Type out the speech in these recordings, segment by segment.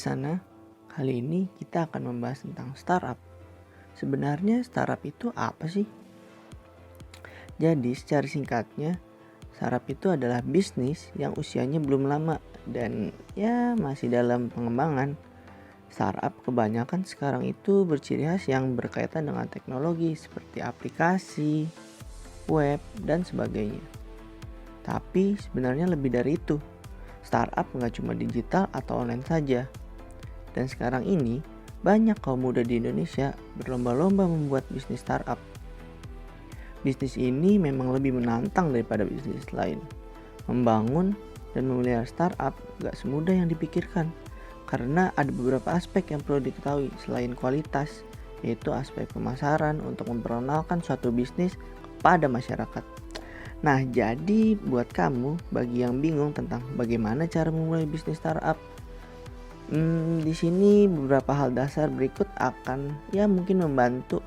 sana, kali ini kita akan membahas tentang startup. Sebenarnya startup itu apa sih? Jadi secara singkatnya, startup itu adalah bisnis yang usianya belum lama dan masih dalam pengembangan. Startup kebanyakan sekarang itu berciri khas yang berkaitan dengan teknologi seperti aplikasi, web, dan sebagainya. Tapi sebenarnya lebih dari itu. Startup nggak cuma digital atau online saja. Dan sekarang ini banyak kaum muda di Indonesia berlomba-lomba membuat bisnis startup. Bisnis ini memang lebih menantang daripada bisnis lain. Membangun dan memelihara startup gak semudah yang dipikirkan. Karena ada beberapa aspek yang perlu diketahui selain kualitas, yaitu aspek pemasaran untuk memperkenalkan suatu bisnis kepada masyarakat. Nah, jadi buat kamu bagi yang bingung tentang bagaimana cara memulai bisnis startup, di sini beberapa hal dasar berikut akan mungkin membantu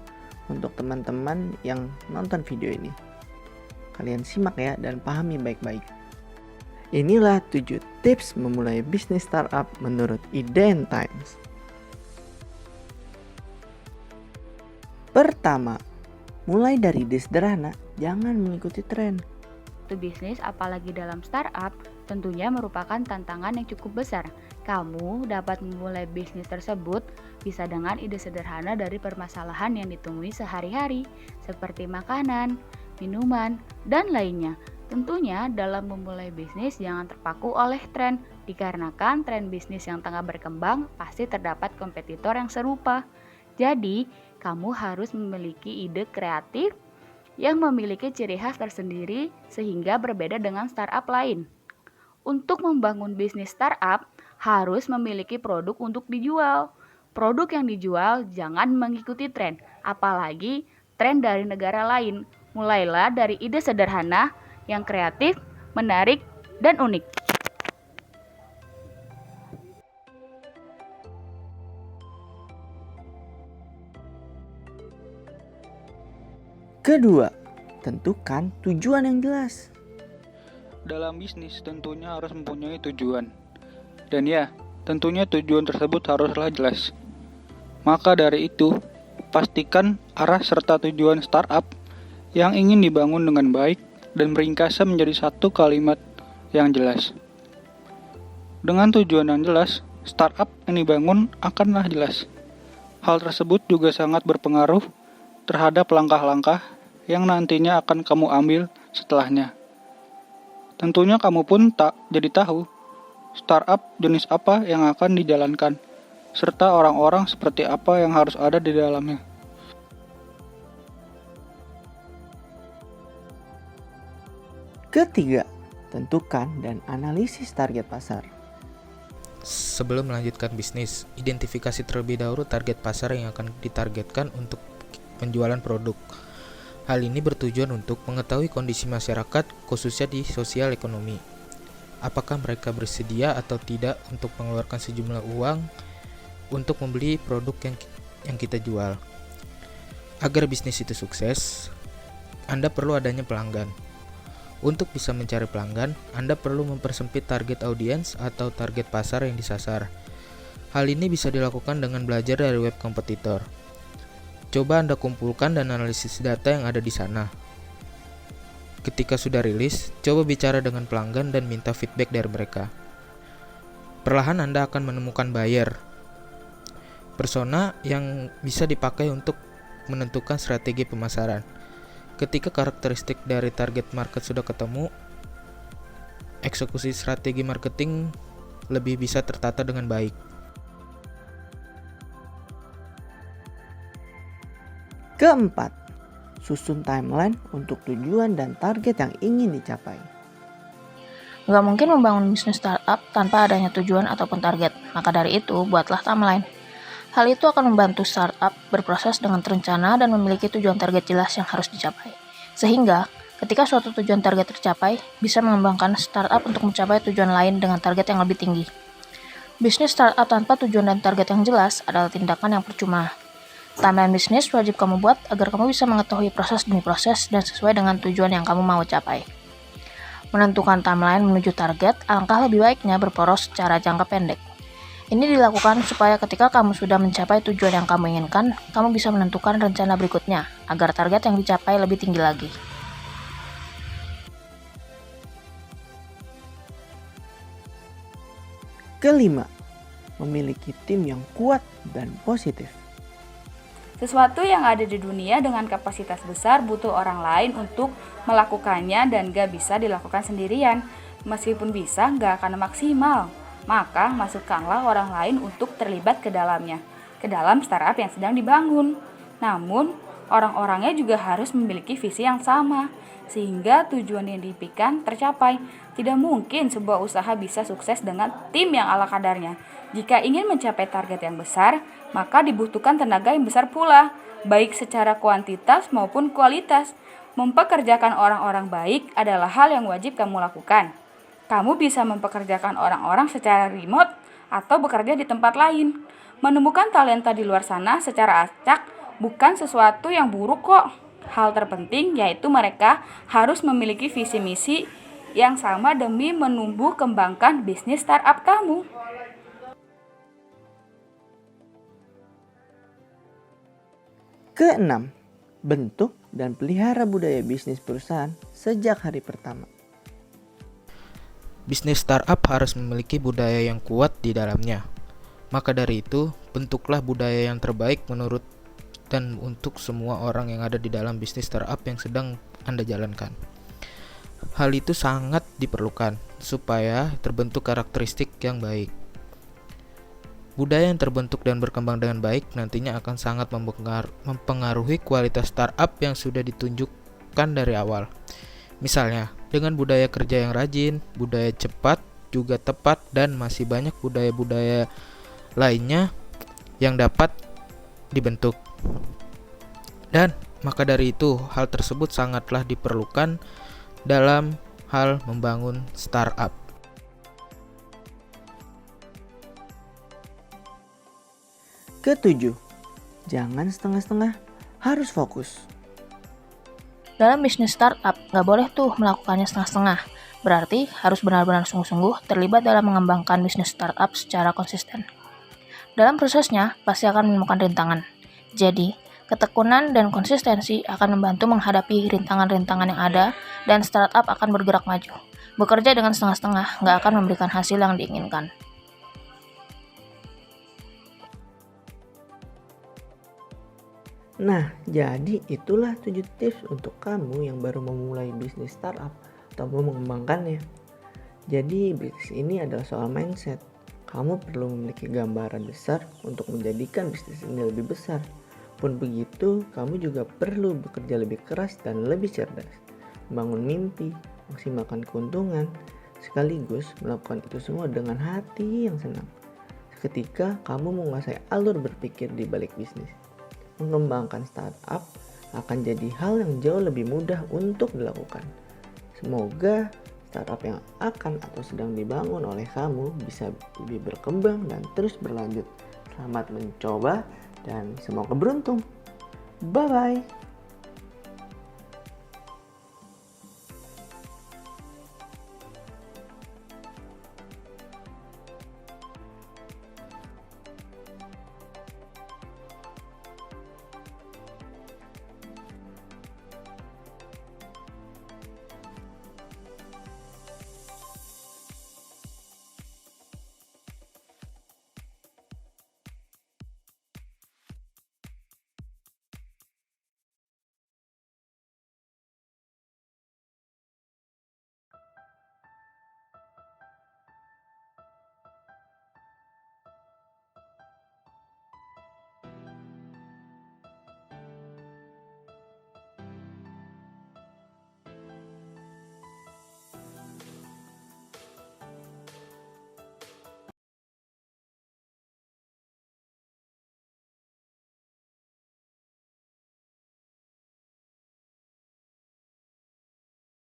untuk teman-teman yang nonton video ini. Kalian simak ya dan pahami baik-baik. Inilah 7 tips memulai bisnis startup menurut Iden Times. Pertama, mulai dari ide sederhana, jangan mengikuti tren. Untuk bisnis, apalagi dalam startup, tentunya merupakan tantangan yang cukup besar. Kamu dapat memulai bisnis tersebut bisa dengan ide sederhana dari permasalahan yang ditemui sehari-hari, seperti makanan, minuman, dan lainnya. Tentunya dalam memulai bisnis jangan terpaku oleh tren, dikarenakan tren bisnis yang tengah berkembang pasti terdapat kompetitor yang serupa. Jadi, kamu harus memiliki ide kreatif yang memiliki ciri khas tersendiri sehingga berbeda dengan startup lain. Untuk membangun bisnis startup, harus memiliki produk untuk dijual. Produk yang dijual jangan mengikuti tren, apalagi tren dari negara lain. Mulailah dari ide sederhana yang kreatif, menarik, dan unik. Kedua, tentukan tujuan yang jelas. Dalam bisnis tentunya harus mempunyai tujuan. Dan tentunya tujuan tersebut haruslah jelas. Maka dari itu, pastikan arah serta tujuan startup yang ingin dibangun dengan baik dan meringkasnya menjadi satu kalimat yang jelas. Dengan tujuan yang jelas, startup yang dibangun akanlah jelas. Hal tersebut juga sangat berpengaruh terhadap langkah-langkah yang nantinya akan kamu ambil setelahnya. Tentunya kamu pun tak jadi tahu startup jenis apa yang akan dijalankan, serta orang-orang seperti apa yang harus ada di dalamnya. Ketiga, tentukan dan analisis target pasar. Sebelum melanjutkan bisnis, identifikasi terlebih dahulu target pasar yang akan ditargetkan untuk penjualan produk. Hal ini bertujuan untuk mengetahui kondisi masyarakat, khususnya di sosial ekonomi. Apakah mereka bersedia atau tidak untuk mengeluarkan sejumlah uang untuk membeli produk yang kita jual. Agar bisnis itu sukses, Anda perlu adanya pelanggan. Untuk bisa mencari pelanggan, Anda perlu mempersempit target audiens atau target pasar yang disasar. Hal ini bisa dilakukan dengan belajar dari web kompetitor. Coba Anda kumpulkan dan analisis data yang ada di sana. Ketika sudah rilis, coba bicara dengan pelanggan dan minta feedback dari mereka. Perlahan Anda akan menemukan buyer, persona yang bisa dipakai untuk menentukan strategi pemasaran. Ketika karakteristik dari target market sudah ketemu, eksekusi strategi marketing lebih bisa tertata dengan baik. Keempat, susun timeline untuk tujuan dan target yang ingin dicapai. Nggak mungkin membangun bisnis startup tanpa adanya tujuan ataupun target, maka dari itu buatlah timeline. Hal itu akan membantu startup berproses dengan terencana dan memiliki tujuan target jelas yang harus dicapai. Sehingga, ketika suatu tujuan target tercapai, bisa mengembangkan startup untuk mencapai tujuan lain dengan target yang lebih tinggi. Bisnis startup tanpa tujuan dan target yang jelas adalah tindakan yang percuma. Timeline bisnis wajib kamu buat agar kamu bisa mengetahui proses demi proses dan sesuai dengan tujuan yang kamu mau capai. Menentukan timeline menuju target, alangkah lebih baiknya berporos secara jangka pendek. Ini dilakukan supaya ketika kamu sudah mencapai tujuan yang kamu inginkan, kamu bisa menentukan rencana berikutnya agar target yang dicapai lebih tinggi lagi. Kelima, memiliki tim yang kuat dan positif. Sesuatu yang ada di dunia dengan kapasitas besar butuh orang lain untuk melakukannya dan gak bisa dilakukan sendirian. Meskipun bisa, gak akan maksimal. Maka masukkanlah orang lain untuk terlibat ke dalamnya, ke dalam startup yang sedang dibangun. Namun, orang-orangnya juga harus memiliki visi yang sama, sehingga tujuan yang diimpikan tercapai. Tidak mungkin sebuah usaha bisa sukses dengan tim yang ala kadarnya. Jika ingin mencapai target yang besar, maka dibutuhkan tenaga yang besar pula, baik secara kuantitas maupun kualitas. Mempekerjakan orang-orang baik adalah hal yang wajib kamu lakukan. Kamu bisa mempekerjakan orang-orang secara remote atau bekerja di tempat lain. Menemukan talenta di luar sana secara acak bukan sesuatu yang buruk kok. Hal terpenting yaitu mereka harus memiliki visi misi yang sama demi menumbuh kembangkan bisnis startup kamu. Keenam, bentuk dan pelihara budaya bisnis perusahaan sejak hari pertama. Bisnis startup harus memiliki budaya yang kuat di dalamnya. Maka dari itu, bentuklah budaya yang terbaik menurut dan untuk semua orang yang ada di dalam bisnis startup yang sedang Anda jalankan. Hal itu sangat diperlukan supaya terbentuk karakteristik yang baik. Budaya yang terbentuk dan berkembang dengan baik nantinya akan sangat mempengaruhi kualitas startup yang sudah ditunjukkan dari awal. Misalnya, dengan budaya kerja yang rajin, budaya cepat, juga tepat, dan masih banyak budaya-budaya lainnya yang dapat dibentuk. Dan maka dari itu, hal tersebut sangatlah diperlukan dalam hal membangun startup. Ketujuh, jangan setengah-setengah, harus fokus. Dalam bisnis startup, nggak boleh tuh melakukannya setengah-setengah. Berarti harus benar-benar sungguh-sungguh terlibat dalam mengembangkan bisnis startup secara konsisten. Dalam prosesnya, pasti akan menemukan rintangan. Jadi, ketekunan dan konsistensi akan membantu menghadapi rintangan-rintangan yang ada dan startup akan bergerak maju. Bekerja dengan setengah-setengah nggak akan memberikan hasil yang diinginkan. Nah, jadi itulah 7 tips untuk kamu yang baru memulai bisnis startup atau mau mengembangkannya. Jadi, bisnis ini adalah soal mindset. Kamu perlu memiliki gambaran besar untuk menjadikan bisnis ini lebih besar. Pun begitu, kamu juga perlu bekerja lebih keras dan lebih cerdas. Bangun mimpi, maksimalkan keuntungan, sekaligus melakukan itu semua dengan hati yang senang. Ketika kamu menguasai alur berpikir di balik bisnis, mengembangkan startup akan jadi hal yang jauh lebih mudah untuk dilakukan. Semoga startup yang akan atau sedang dibangun oleh kamu bisa lebih berkembang dan terus berlanjut. Selamat mencoba dan semoga beruntung. Bye-bye.